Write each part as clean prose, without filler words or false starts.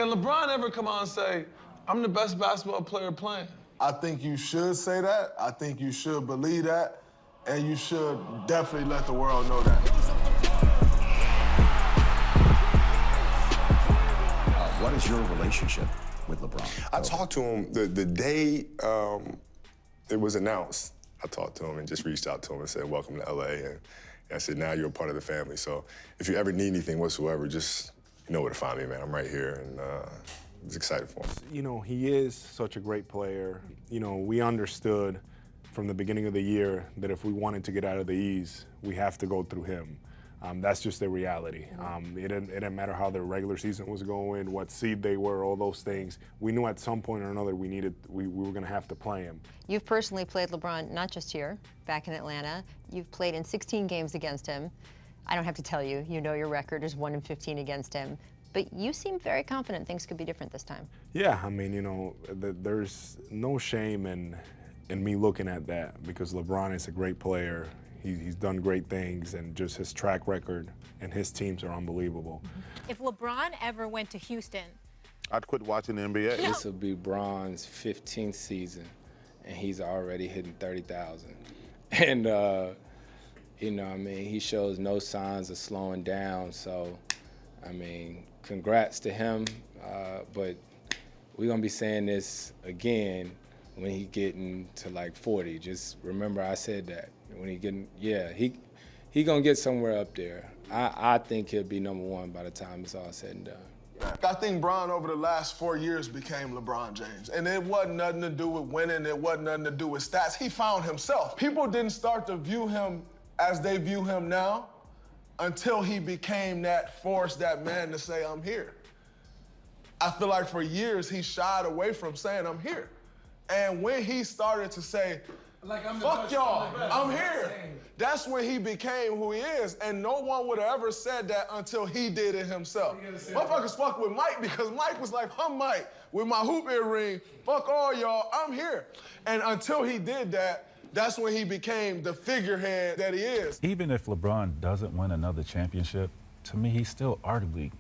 Can LeBron ever come on and say, I'm the best basketball player playing? I think you should say that. I think you should believe that. And you should definitely let the world know that. What is your relationship with LeBron? I talked to him the day it was announced. I talked to him and just reached out to him and said, welcome to LA. And I said, now you're a part of the family. So if you ever need anything whatsoever, just you know where to find me, man. I'm right here, and I'm just excited for him. You know, he is such a great player. You know, we understood from the beginning of the year that if we wanted to get out of the East, we have to go through him. That's just the reality. It didn't matter how their regular season was going, what seed they were, all those things. We knew at some point or another we were going to have to play him. You've personally played LeBron not just here, back in Atlanta. You've played in 16 games against him. I don't have to tell you, you know your record is 1-15 against him. But you seem very confident things could be different this time. Yeah, I mean, you know, there's no shame in me looking at that because LeBron is a great player. He's done great things, and just his track record and his teams are unbelievable. If LeBron ever went to Houston, I'd quit watching the NBA. This will be Bron's 15th season, and he's already hitting 30,000. And, you know, I mean, he shows no signs of slowing down. So, I mean, congrats to him. But we're going to be saying this again when he getting to like 40. Just remember I said that. When he getting, yeah, he gonna get somewhere up there. I think he'll be #1 by the time it's all said and done. I think Bron over the last 4 years became LeBron James. And it wasn't nothing to do with winning. It wasn't nothing to do with stats. He found himself. People didn't start to view him as they view him now until he became that force, that man to say, I'm here. I feel like for years he shied away from saying, I'm here. And when he started to say, fuck y'all, I'm here. That's when he became who he is, and no one would have ever said that until he did it himself. Motherfuckers fuck with Mike because Mike was like, I'm Mike with my hoop earring, fuck all y'all, I'm here. And until he did that, that's when he became the figurehead that he is. Even if LeBron doesn't win another championship, to me, he's still arguably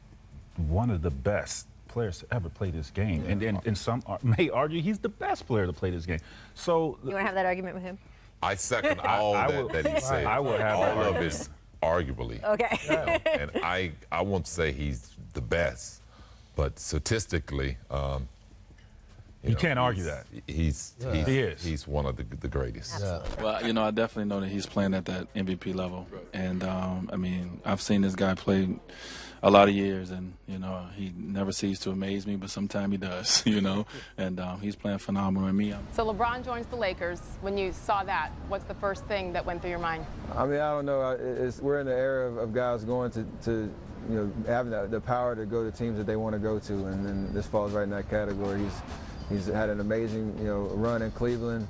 one of the best players to ever play this game. And some may argue he's the best player to play this game. So You want to have that argument with him? I second all that he said. I will have all of it arguably. Okay. And I won't say he's the best, but statistically, you can't argue that. He is. He's one of the greatest. Well, you know, I definitely know that he's playing at that MVP level. And, I mean, I've seen this guy play a lot of years, and, you know, he never ceases to amaze me, but sometimes he does, you know. And he's playing phenomenal. And me, So LeBron joins the Lakers. When you saw that, what's the first thing that went through your mind? I mean, I don't know. We're in the era of guys going to you know, having the power to go to teams that they want to go to, and then this falls right in that category. He's had an amazing, you know, run in Cleveland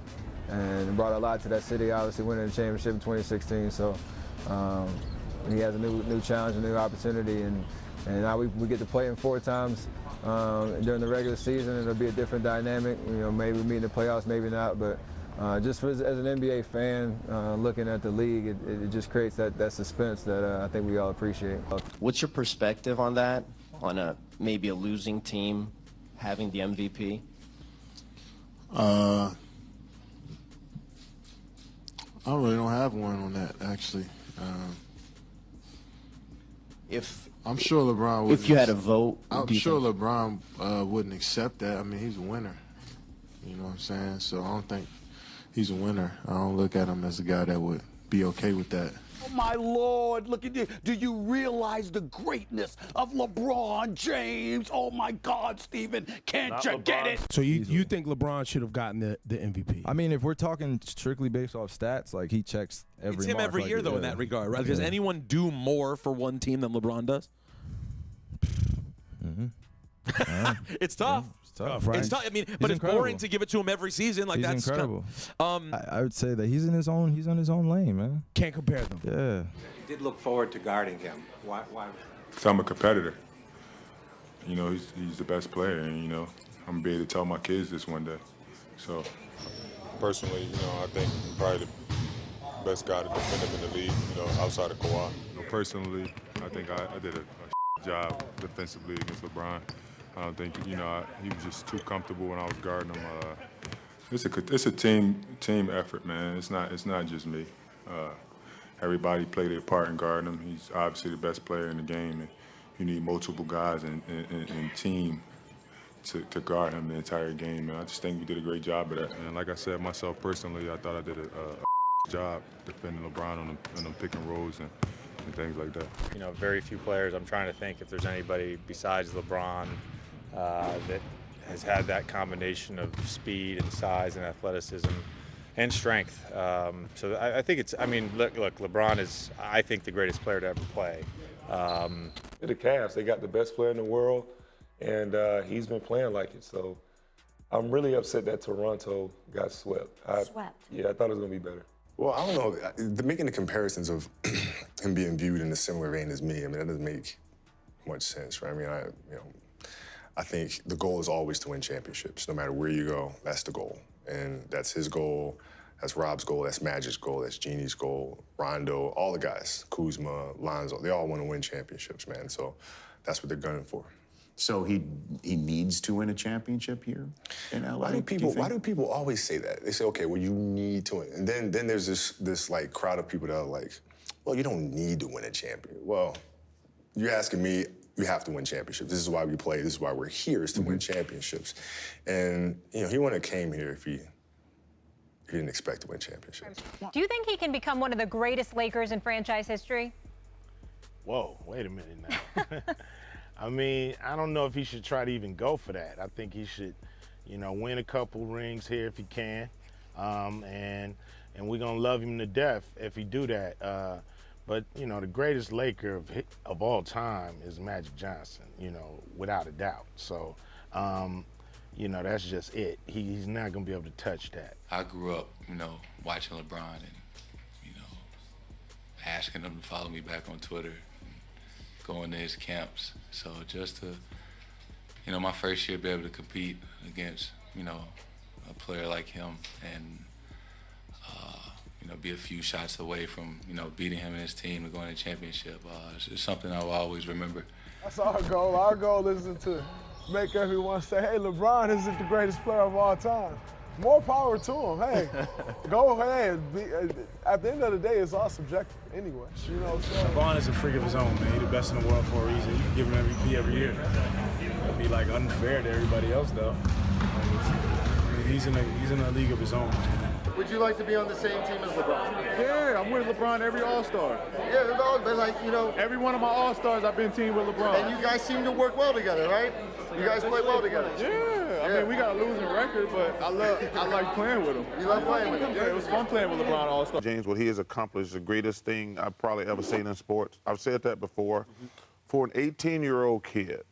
and brought a lot to that city, obviously winning the championship in 2016. So he has a new challenge, a new opportunity, and now we get to play him 4 times during the regular season. It'll be a different dynamic. You know, maybe we meet in the playoffs, maybe not, but just as an NBA fan looking at the league, it just creates that suspense that I think we all appreciate. What's your perspective on that, on maybe a losing team having the MVP? I really don't have one on that, actually. I'm sure LeBron would. If you had a vote, I'm sure LeBron wouldn't accept that. I mean, he's a winner. You know what I'm saying? So I don't think he's a winner. I don't look at him as a guy that would be okay with that. Oh, my Lord, look at you. Do you realize the greatness of LeBron James? Oh, my God, Steven, can't you get it? So you think LeBron should have gotten the MVP? I mean, if we're talking strictly based off stats, like he checks every It's him mark, every year, though, in that regard, right? Does anyone do more for one team than LeBron does? It's tough. It's tough, right? It's tough. I mean, He's but incredible. it's boring to give it to him every season. Like He's that's incredible. I would say that he's in his own lane, man. Can't compare them. Yeah. You did look forward to guarding him. Why? Because I'm a competitor. You know, he's the best player, and, you know, I'm going to be able to tell my kids this one day. So, personally, you know, I think I'm probably the best guy to defend him in the league, you know, outside of Kawhi. You know, personally, I think I did a job defensively against LeBron. I don't think, he was just too comfortable when I was guarding him. It's a team effort, man. It's not just me. Everybody played their part in guarding him. He's obviously the best player in the game, and you need multiple guys and team to guard him the entire game. And I just think we did a great job of that. And like I said, myself personally, I thought I did a job defending LeBron on them pick and rolls and things like that. Very few players. I'm trying to think if there's anybody besides LeBron that has had that combination of speed and size and athleticism and strength. So I think it's, look, LeBron is, I think, the greatest player to ever play. The Cavs, they got the best player in the world, and he's been playing like it. So I'm really upset that Toronto got swept. Yeah, I thought it was going to be better. Well, I don't know. Making the comparisons of him being viewed in a similar vein as me, that doesn't make much sense, right? I think the goal is always to win championships. No matter where you go, that's the goal. And that's his goal, that's Rob's goal, that's Magic's goal, that's Jeannie's goal, Rondo, all the guys, Kuzma, Lonzo, they all want to win championships, man. So that's what they're gunning for. So he needs to win a championship here in LA? Why do people always say that? They say, okay, well, you need to win. And then there's this like crowd of people that are like, well, you don't need to win a champion. Well, you're asking me, you have to win championships. This is why we play. This is why we're here, is to win championships. And, he wouldn't have came here if he didn't expect to win championships. Do you think he can become one of the greatest Lakers in franchise history? Whoa, wait a minute now. I don't know if he should try to even go for that. I think he should, win a couple rings here if he can. And we're going to love him to death if he do that. But, the greatest Laker of all time is Magic Johnson, without a doubt. So, that's just it. He's not going to be able to touch that. I grew up, watching LeBron and, asking him to follow me back on Twitter, going to his camps. So just to, my first year be able to compete against, a player like him and, be a few shots away from, beating him and his team and going to the championship. It's something I'll always remember. That's our goal. Our goal isn't to make everyone say, hey, LeBron isn't the greatest player of all time. More power to him. Hey, go ahead. At the end of the day, it's all subjective anyway. So. LeBron is a freak of his own, man. He's the best in the world for a reason. You can give him MVP every year. It'd be unfair to everybody else, though. He's in a league of his own, man. Would you like to be on the same team as LeBron? Yeah, I'm with LeBron every All-Star. Yeah, but every one of my All-Stars, I've been teamed with LeBron. And you guys seem to work well together, right? You guys play well together. Yeah, we got a losing record, but I like playing with him. You love playing with him? Yeah, it was fun playing with LeBron All-Star. James, what he has accomplished is the greatest thing I've probably ever seen in sports. I've said that before. For an 18-year-old kid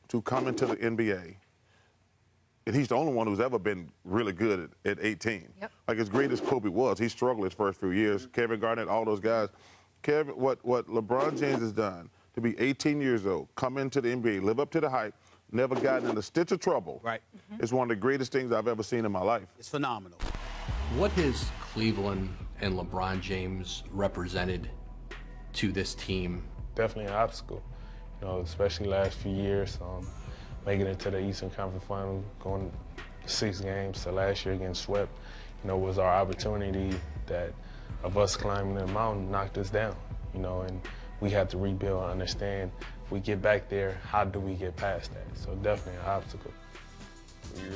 to come into the NBA, and he's the only one who's ever been really good at 18. Yep. As great as Kobe was, he struggled his first few years. Kevin Garnett, all those guys. What LeBron James has done to be 18 years old, come into the NBA, live up to the hype, never gotten in a stitch of trouble. Right. It's one of the greatest things I've ever seen in my life. It's phenomenal. What has Cleveland and LeBron James represented to this team? Definitely an obstacle, especially last few years. Making it to the Eastern Conference Final, going 6 games to last year getting swept, was our opportunity of us climbing the mountain knocked us down, and we had to rebuild and understand if we get back there, how do we get past that? So definitely an obstacle.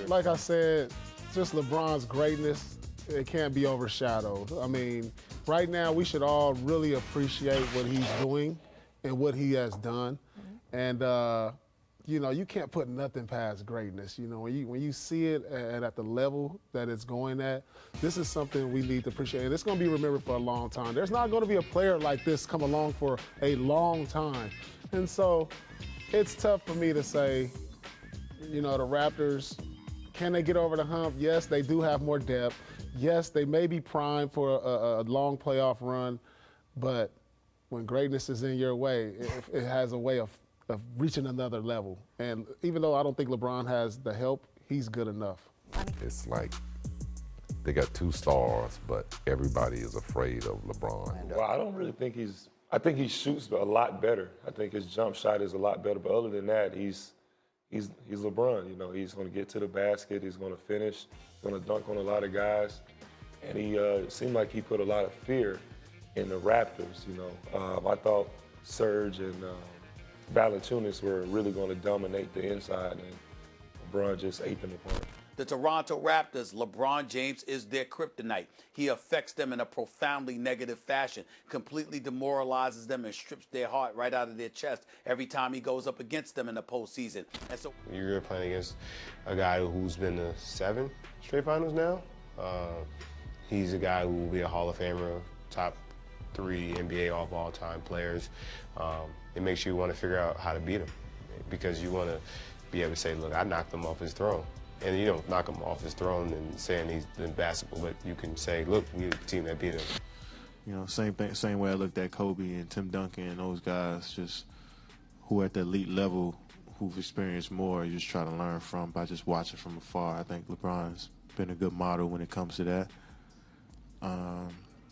Like I said, just LeBron's greatness, it can't be overshadowed. Right now we should all really appreciate what he's doing and what he has done. And you can't put nothing past greatness. When you see it at the level that it's going at, this is something we need to appreciate. And it's going to be remembered for a long time. There's not going to be a player like this come along for a long time. And so it's tough for me to say, the Raptors, can they get over the hump? Yes, they do have more depth. Yes, they may be primed for a long playoff run. But when greatness is in your way, it has a way of reaching another level. And even though I don't think LeBron has the help, he's good enough. It's like they got 2 stars, but everybody is afraid of LeBron. Well, I don't really think I think he shoots a lot better. I think his jump shot is a lot better. But other than that, he's he's LeBron. You know, he's going to get to the basket. He's going to finish. He's going to dunk on a lot of guys. And he seemed like he put a lot of fear in the Raptors. You know, I thought Serge and Valanciunas were really going to dominate the inside, and LeBron just ate them apart. The Toronto Raptors, LeBron James is their kryptonite. He affects them in a profoundly negative fashion, completely demoralizes them and strips their heart right out of their chest every time he goes up against them in the postseason. And so you're playing against a guy who's been to 7 straight finals now. He's a guy who will be a Hall of Famer, top 3 NBA of all-time players. It makes you want to figure out how to beat him because you want to be able to say, look, I knocked him off his throne. And you don't knock him off his throne and saying he's in basketball, but you can say, look, we're the team that beat him. You know, same way I looked at Kobe and Tim Duncan and those guys, just who at the elite level, who've experienced more, you just try to learn from by just watching from afar. I think LeBron's been a good model when it comes to that.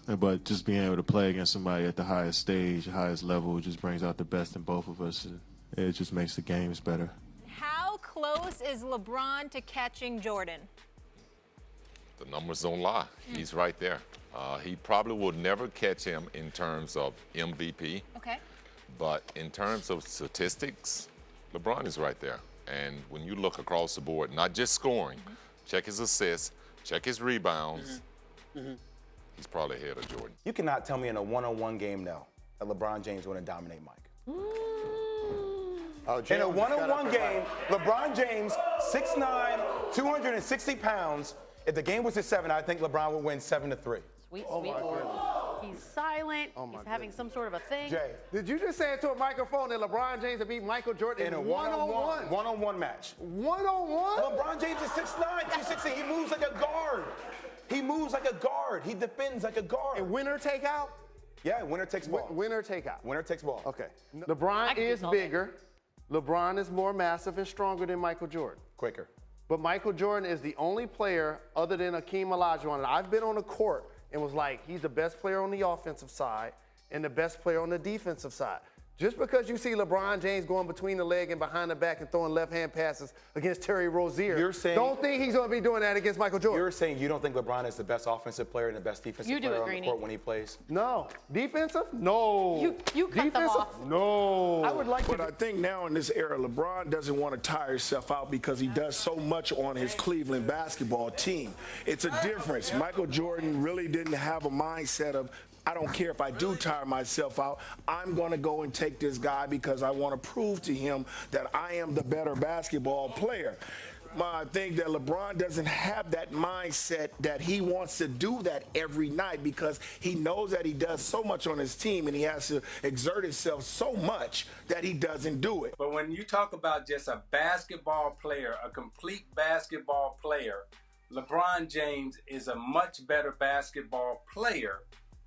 But just being able to play against somebody at the highest stage, the highest level, just brings out the best in both of us. It just makes the games better. How close is LeBron to catching Jordan? The numbers don't lie. He's right there. He probably will never catch him in terms of MVP. Okay. But in terms of statistics, LeBron is right there. And when you look across the board, not just scoring, check his assists, check his rebounds, he's probably ahead of Jordan. You cannot tell me in a one-on-one game now that LeBron James wouldn't dominate Mike. In a one-on-one game, LeBron James, 6'9", 260 pounds. If the game was at 7, I think LeBron would win 7-3. Sweet Lord. He's silent. He's having some sort of a thing. Jay, did you just say into a microphone that LeBron James would beat Michael Jordan in a one-on-one? One-on-one match. One-on-one? LeBron James is 6'9", 260. He moves like a guard. He moves like a guard. He defends like a guard. And winner take out? Yeah, winner takes ball. Winner take out. Winner takes ball. Okay. LeBron is bigger. LeBron is more massive and stronger than Michael Jordan. Quicker. But Michael Jordan is the only player other than Hakeem Olajuwon that I've been on the court and was like, he's the best player on the offensive side and the best player on the defensive side. Just because you see LeBron James going between the leg and behind the back and throwing left-hand passes against Terry Rozier, don't think he's going to be doing that against Michael Jordan. You're saying you don't think LeBron is the best offensive player and the best defensive player on the court when he plays? No. Defensive? No. You cut them off. No. I would like But I think now in this era, LeBron doesn't want to tire himself out because he does so much on his Cleveland basketball team. It's a difference. Michael Jordan really didn't have a mindset of, I don't care if I do tire myself out. I'm going to go and take this guy because I want to prove to him that I am the better basketball player. I think that LeBron doesn't have that mindset that he wants to do that every night because he knows that he does so much on his team and he has to exert himself so much that he doesn't do it. But when you talk about just a basketball player, a complete basketball player, LeBron James is a much better basketball player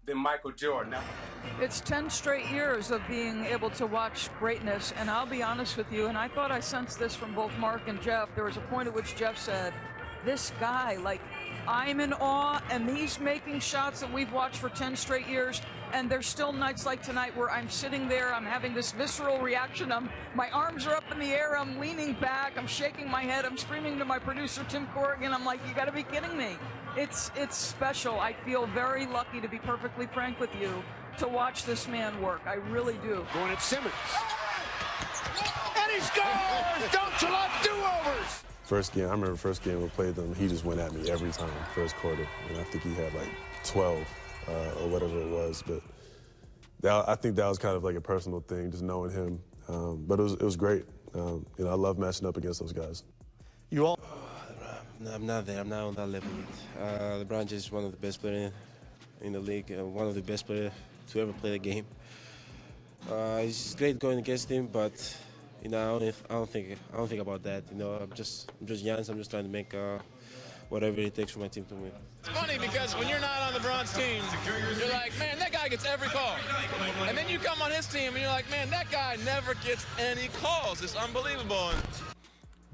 than Michael Jordan. It's 10 straight years of being able to watch greatness, and I'll be honest with you, and I thought I sensed this from both Mark and Jeff. There was a point at which Jeff said, this guy, like, I'm in awe, and he's making shots that we've watched for 10 straight years, and there's still nights like tonight where I'm sitting there, I'm having this visceral reaction, my arms are up in the air, I'm leaning back, I'm shaking my head, I'm screaming to my producer, Tim Corrigan, I'm like, you gotta be kidding me. It's special. I feel very lucky, to be perfectly frank with you, to watch this man work. I really do. Going at Simmons. And he scores! Don't you love do-overs? First game, I remember first game we played them, he just went at me every time, first quarter. And I think he had like 12 or whatever it was. But I think that was kind of like a personal thing, just knowing him. But it was great. You know, I love matching up against those guys. You all? I'm not there. I'm not on that level yet. LeBron James is one of the best players in the league, one of the best players to ever play the game. It's great going against him, but you know, I don't think about that. You know, I'm just young. So I'm just trying to make whatever it takes for my team to win. It's funny because when you're not on LeBron's team, you're like, man, that guy gets every call. And then you come on his team and you're like, man, that guy never gets any calls. It's unbelievable.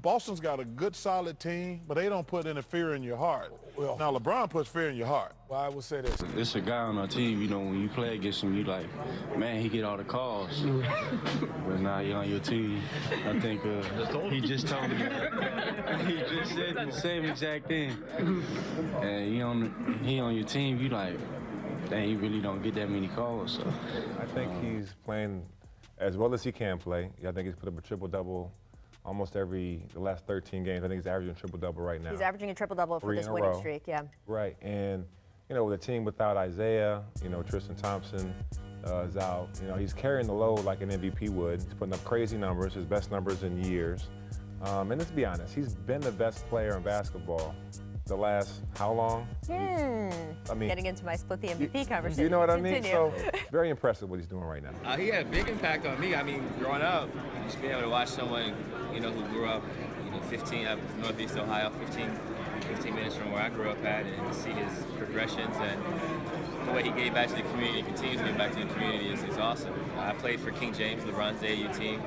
Boston's got a good, solid team, but they don't put any fear in your heart. Well, now, LeBron puts fear in your heart. Well, I would say this. It's a guy on our team, you know, when you play against him, you like, man, he get all the calls. But now you're on your team. I think he just told me. He just said the same exact thing. And he on your team, you like, dang, you really don't get that many calls. So. I think he's playing as well as he can play. I think he's put up a triple-double almost the last 13 games. I think he's averaging a triple-double right now. He's averaging a triple-double for this winning streak, yeah. Right, and, you know, with a team without Isaiah, you know, Tristan Thompson is out. You know, he's carrying the load like an MVP would. He's putting up crazy numbers, his best numbers in years. And let's be honest, he's been the best player in basketball the last how long? I mean, getting into my split the MVP conversation. You know what I mean? Continue. So very impressive what he's doing right now. He had a big impact on me. I mean, growing up, just being able to watch someone, you know, who grew up, you know, 15 up from Northeast Ohio, 15 minutes from where I grew up at, and to see his progressions and the way he gave back to the community and continues to give back to the community is awesome. I played for King James, LeBron's AAU team,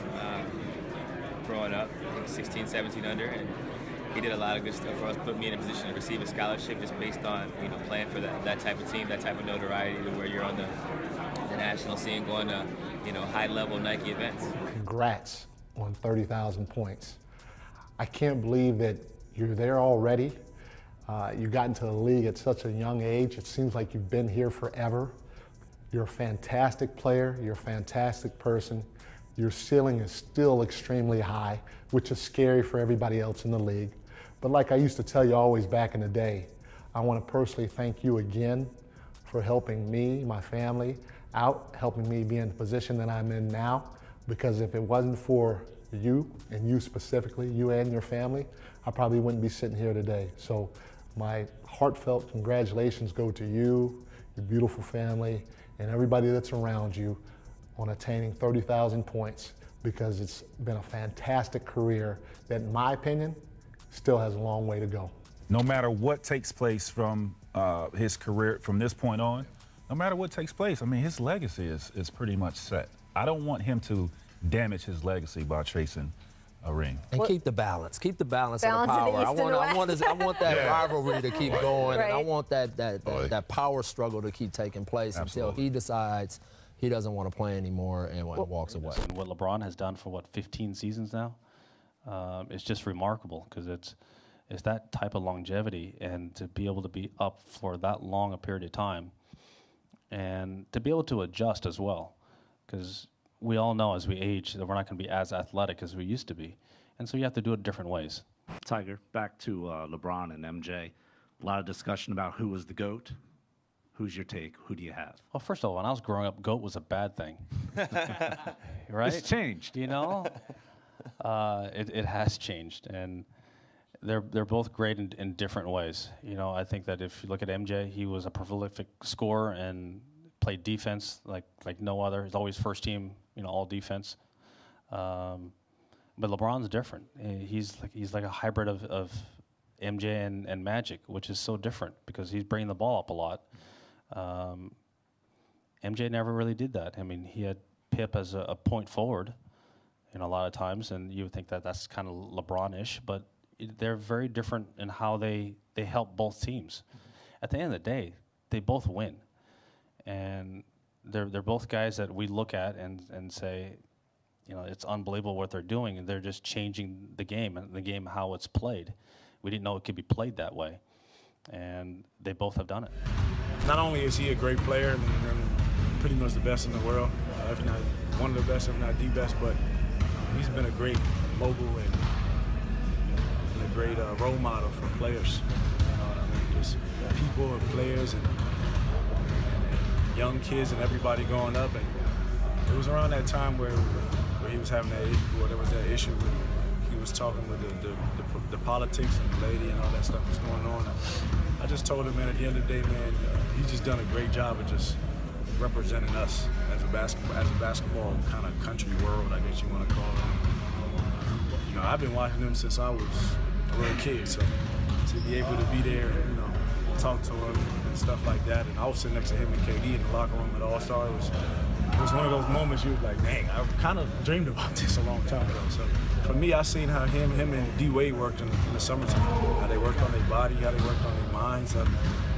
growing up, I think 16, 17 under, and he did a lot of good stuff for us, put me in a position to receive a scholarship just based on, you know, playing for that type of team, that type of notoriety to where you're on the national scene, going to, you know, high-level Nike events. Congrats on 30,000 points. I can't believe that you're there already. You got into the league at such a young age. It seems like you've been here forever. You're a fantastic player. You're a fantastic person. Your ceiling is still extremely high, which is scary for everybody else in the league. But like I used to tell you always back in the day, I want to personally thank you again for helping me, my family out, helping me be in the position that I'm in now. Because if it wasn't for you, and you specifically, you and your family, I probably wouldn't be sitting here today. So my heartfelt congratulations go to you, your beautiful family, and everybody that's around you on attaining 30,000 points, because it's been a fantastic career that, in my opinion, still has a long way to go. No matter what takes place from his career from this point on, no matter what takes place, I mean, his legacy is pretty much set. I don't want him to damage his legacy by chasing a ring. And keep the balance. Keep the balance of the power. I want that rivalry to keep going, and I want that power struggle to keep taking place until he decides he doesn't want to play anymore and walks away. And what LeBron has done for 15 seasons now, it's just remarkable, because it's that type of longevity, and to be able to be up for that long a period of time, and to be able to adjust as well, because we all know as we age that we're not going to be as athletic as we used to be, and so you have to do it different ways. Tiger, back to LeBron and MJ. A lot of discussion about who was the GOAT. Who's your take? Who do you have? Well, first of all, when I was growing up, GOAT was a bad thing. Right? It's changed. You know? It has changed, and they're both great in different ways. You know, I think that if you look at MJ, he was a prolific scorer and played defense like no other. He's always first team, you know, all defense. But LeBron's different. He's like a hybrid of MJ and Magic, which is so different because he's bringing the ball up a lot. MJ never really did that. I mean, he had Pip as a point forward, you know, a lot of times, and you would think that that's kind of LeBron-ish, but they're very different in how they help both teams. At the end of the day, they both win, and they're both guys that we look at and say, you know, it's unbelievable what they're doing, and they're just changing the game and the game how it's played. We didn't know it could be played that way, and they both have done it. Not only is he a great player and pretty much the best in the world, if not one of the best, if not the best, but he's been a great mogul and a great role model for players. You know what I mean? Just people and players and young kids and everybody growing up. And it was around that time where he was having that issue, or there was that issue with he was talking with the politics and the lady and all that stuff was going on. I just told him, man, at the end of the day, man, he's just done a great job of just representing us as a basketball kind of country world, I guess you want to call it. You know, I've been watching him since I was a little kid, so to be able to be there and, you know, talk to him and stuff like that, and I was sitting next to him and KD in the locker room at All-Star, it it was one of those moments you're like, dang, I kind of dreamed about this a long time ago. So for me, I seen how him and D Wade worked in the summertime, how they worked on their body, how they worked on their minds.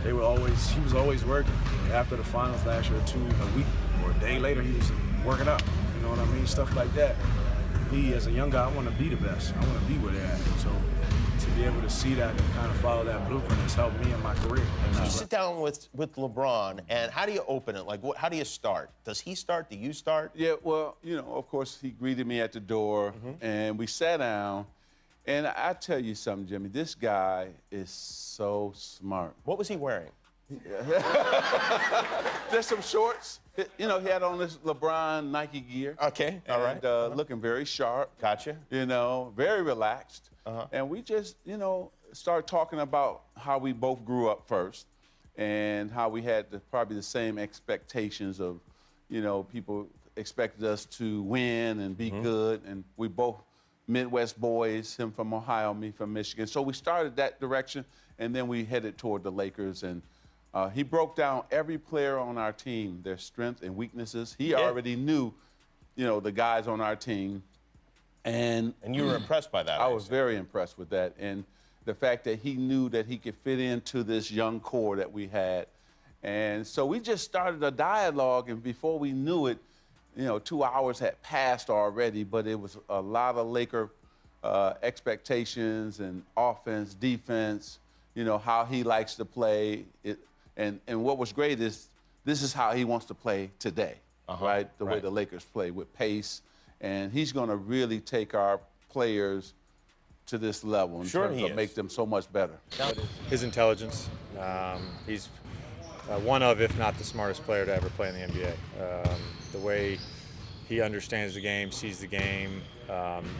He was always working. After the finals last year, a week or a day later, he was working out. You know what I mean? Stuff like that. Me, as a young guy, I want to be the best. I want to be where they're at. So to be able to see that and kind of follow that blueprint has helped me in my career. You sit down with LeBron, and how do you open it? Like, how do you start? Does he start? Do you start? Yeah, well, you know, of course, he greeted me at the door, and we sat down. And I tell you something, Jimmy, this guy is so smart. What was he wearing? There's some shorts. You know, he had on this LeBron Nike gear. Okay, all right. Looking very sharp. Gotcha. You know, very relaxed. And we just, you know, started talking about how we both grew up first and how we had probably the same expectations of, you know, people expected us to win and be good. And we both Midwest boys, him from Ohio, me from Michigan. So we started that direction, and then we headed toward the Lakers. And he broke down every player on our team, their strengths and weaknesses. He already knew, you know, the guys on our team. And you were impressed by that? I was very impressed with that. And the fact that he knew that he could fit into this young core that we had. And so we just started a dialogue, and before we knew it, you know, 2 hours had passed already, but it was a lot of Laker expectations and offense, defense, you know, how he likes to play. And what was great is this is how he wants to play today, right? The way the Lakers play with pace. And he's going to really take our players to this level in terms of make them so much better. His intelligence. He's one of, if not the smartest player to ever play in the NBA. The way he understands the game, sees the game,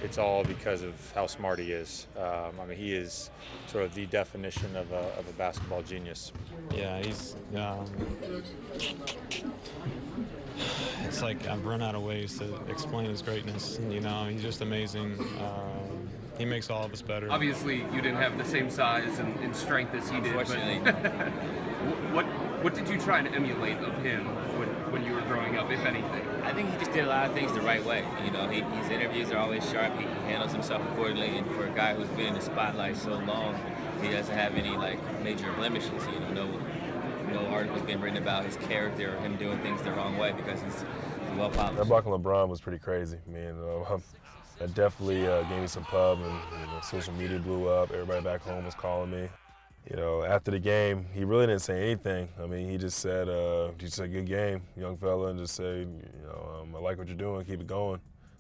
it's all because of how smart he is. I mean, he is sort of the definition of a basketball genius. Yeah, he's. It's like I've run out of ways to explain his greatness. You know, he's just amazing. He makes all of us better. Obviously, you didn't have the same size and strength as he did. Unfortunately. But what did you try and emulate of him when you were growing up, if anything? I think he just did a lot of things the right way. You know, his interviews are always sharp. He handles himself accordingly. And for a guy who's been in the spotlight so long, he doesn't have any like major blemishes. You know, no articles being written about his character or him doing things the wrong way because he's well polished. That block on LeBron was pretty crazy. I mean, that definitely gave me some pub, and you know, social media blew up. Everybody back home was calling me. You know, after the game, he really didn't say anything. I mean, he just said, good game, young fella, and just said, you know, I like what you're doing, keep it going.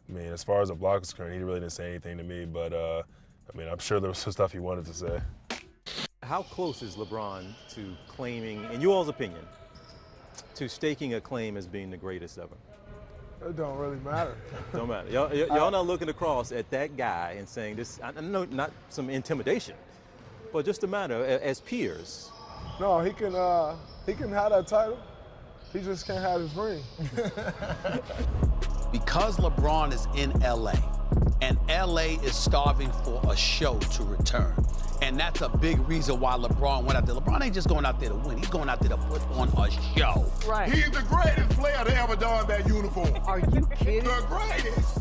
I mean, as far as the block is concerned, he really didn't say anything to me, but I mean, I'm sure there was some stuff he wanted to say. How close is LeBron to claiming, in you all's opinion, to staking a claim as being the greatest ever? It don't really matter. Don't matter. Y'all not looking across at that guy and saying this, I know not some intimidation, but just a matter as peers. No, he can have that title. He just can't have his ring. Because LeBron is in LA, and LA is starving for a show to return. And that's a big reason why LeBron went out there. LeBron ain't just going out there to win. He's going out there to put on a show. Right. He's the greatest player to ever don that uniform. Are you kidding? The greatest.